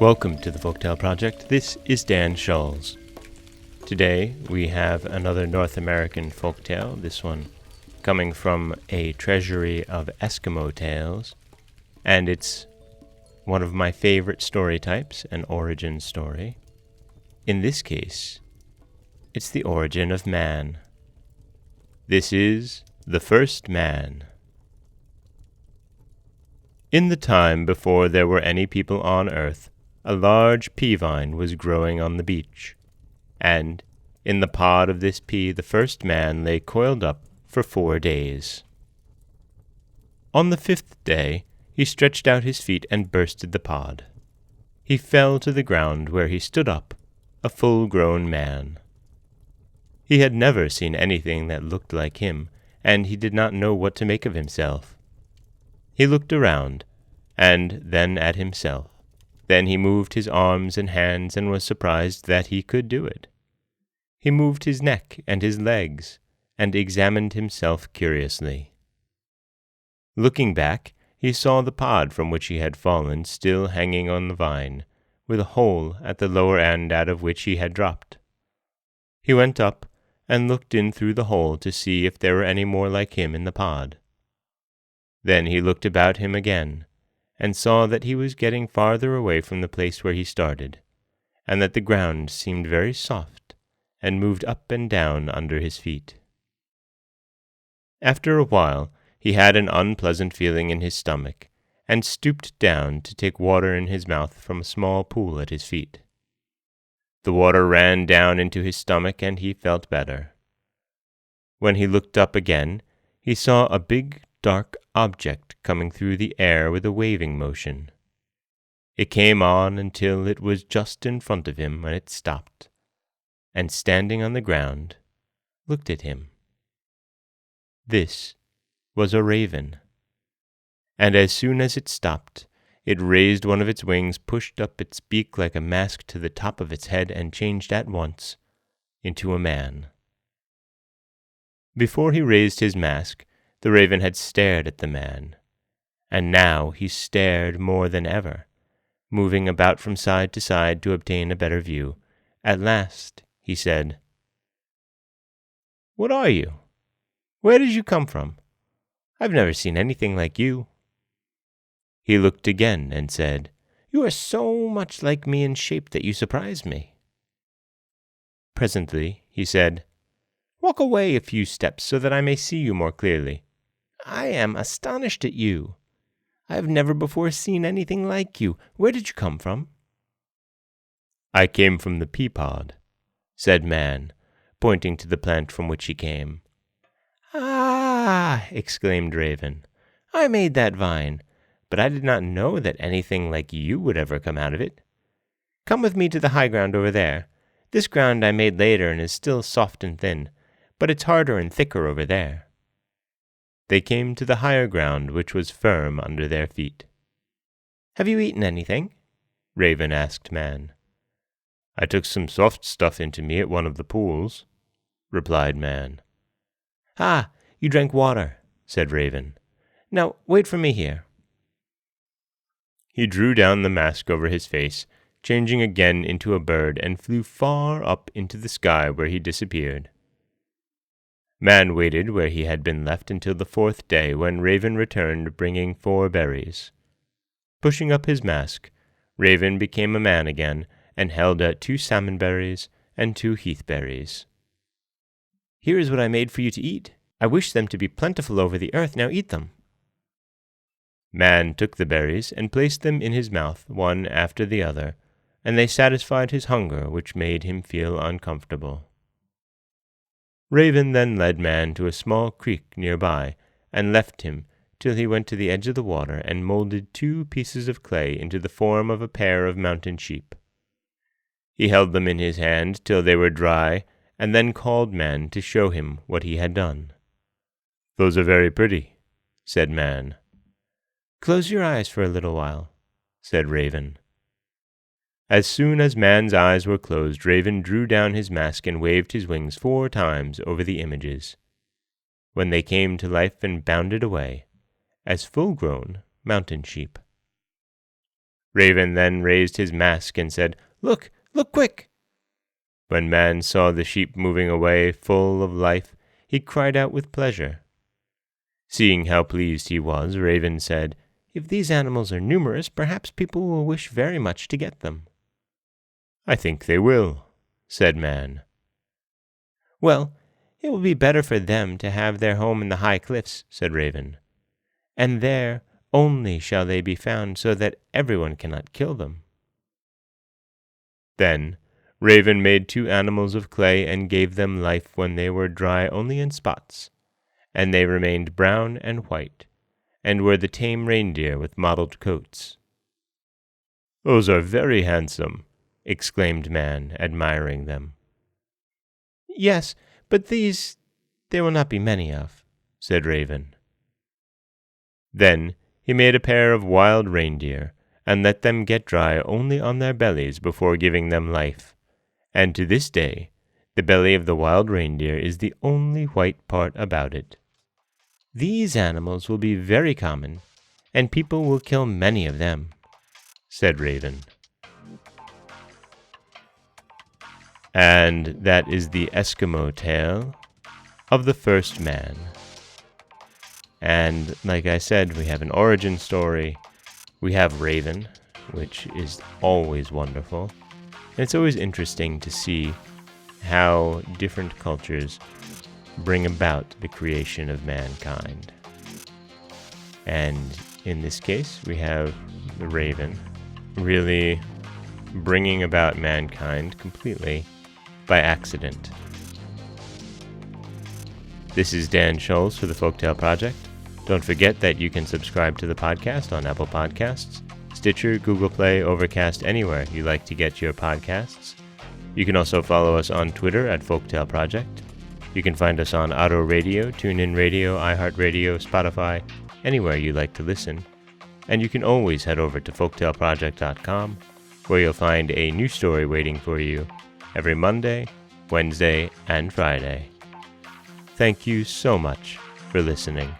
Welcome to the Folktale Project. This is Dan Scholes. Today we have another North American folktale, this one coming from a treasury of Eskimo tales, and it's one of my favorite story types, an origin story. In this case, it's the origin of man. This is The First Man. In the time before there were any people on earth, a large pea-vine was growing on the beach, and in the pod of this pea the first man lay coiled up for 4 days. On the 5th day he stretched out his feet and bursted the pod. He fell to the ground, where he stood up, a full-grown man. He had never seen anything that looked like him, and he did not know what to make of himself. He looked around, and then at himself. Then he moved his arms and hands and was surprised that he could do it. He moved his neck and his legs, and examined himself curiously. Looking back, he saw the pod from which he had fallen still hanging on the vine, with a hole at the lower end out of which he had dropped. He went up and looked in through the hole to see if there were any more like him in the pod. Then he looked about him again, and saw that he was getting farther away from the place where he started, and that the ground seemed very soft, and moved up and down under his feet. After a while he had an unpleasant feeling in his stomach, and stooped down to take water in his mouth from a small pool at his feet. The water ran down into his stomach, and he felt better. When he looked up again, he saw a big, dark object coming through the air with a waving motion. It came on until it was just in front of him, and it stopped, and standing on the ground, looked at him. This was a raven, and as soon as it stopped, it raised one of its wings, pushed up its beak like a mask to the top of its head, and changed at once into a man. Before he raised his mask, the raven had stared at the man, and now he stared more than ever, moving about from side to side to obtain a better view. At last he said, "What are you? Where did you come from? I've never seen anything like you." He looked again and said, "You are so much like me in shape that you surprise me." Presently he said, "Walk away a few steps so that I may see you more clearly. I am astonished at you. I have never before seen anything like you. Where did you come from?" "I came from the pea-pod," said Man, pointing to the plant from which he came. "Ah!" exclaimed Raven. "I made that vine, but I did not know that anything like you would ever come out of it. Come with me to the high ground over there. This ground I made later and is still soft and thin, but it's harder and thicker over there." They came to the higher ground, which was firm under their feet. "Have you eaten anything?" Raven asked Man. "I took some soft stuff into me at one of the pools," replied Man. "Ah, you drank water," said Raven. "Now wait for me here." He drew down the mask over his face, changing again into a bird, and flew far up into the sky, where he disappeared. Man waited where he had been left until the 4th day, when Raven returned bringing 4 berries. Pushing up his mask, Raven became a man again, and held out 2 salmon berries and 2 heath berries. "Here is what I made for you to eat. I wish them to be plentiful over the earth. Now eat them." Man took the berries and placed them in his mouth, one after the other, and they satisfied his hunger, which made him feel uncomfortable. Raven then led Man to a small creek nearby, and left him till he went to the edge of the water and molded 2 pieces of clay into the form of a pair of mountain sheep. He held them in his hand till they were dry, and then called Man to show him what he had done. "Those are very pretty," said Man. "Close your eyes for a little while," said Raven. As soon as Man's eyes were closed, Raven drew down his mask and waved his wings 4 times over the images. when they came to life and bounded away, as full-grown mountain sheep. Raven then raised his mask and said, "Look, look quick!" When man saw the sheep moving away full of life, he cried out with pleasure. Seeing how pleased he was, Raven said, "If these animals are numerous, perhaps people will wish very much to get them." "I think they will," said man. "Well, it will be better for them to have their home in the high cliffs," said Raven, "and there only shall they be found, so that everyone cannot kill them." Then Raven made 2 animals of clay and gave them life when they were dry only in spots, and they remained brown and white, and were the tame reindeer with mottled coats. "Those are very handsome," exclaimed man, admiring them. "Yes, but these there will not be many of," said Raven. Then he made a pair of wild reindeer, and let them get dry only on their bellies before giving them life, and to this day the belly of the wild reindeer is the only white part about it. "These animals will be very common, and people will kill many of them," said Raven. And that is the Eskimo tale of the first man. And like I said, we have an origin story. We have Raven, which is always wonderful. And it's always interesting to see how different cultures bring about the creation of mankind. And in this case, we have the Raven really bringing about mankind completely by accident. This is Dan Scholes for the Folktale Project. Don't forget that you can subscribe to the podcast on Apple Podcasts, Stitcher, Google Play, Overcast, anywhere you like to get your podcasts. You can also follow us on Twitter at Folktale Project. You can find us on Auto Radio, TuneIn Radio, iHeartRadio, Spotify, anywhere you like to listen. And you can always head over to folktaleproject.com, where you'll find a new story waiting for you every Monday, Wednesday, and Friday. Thank you so much for listening.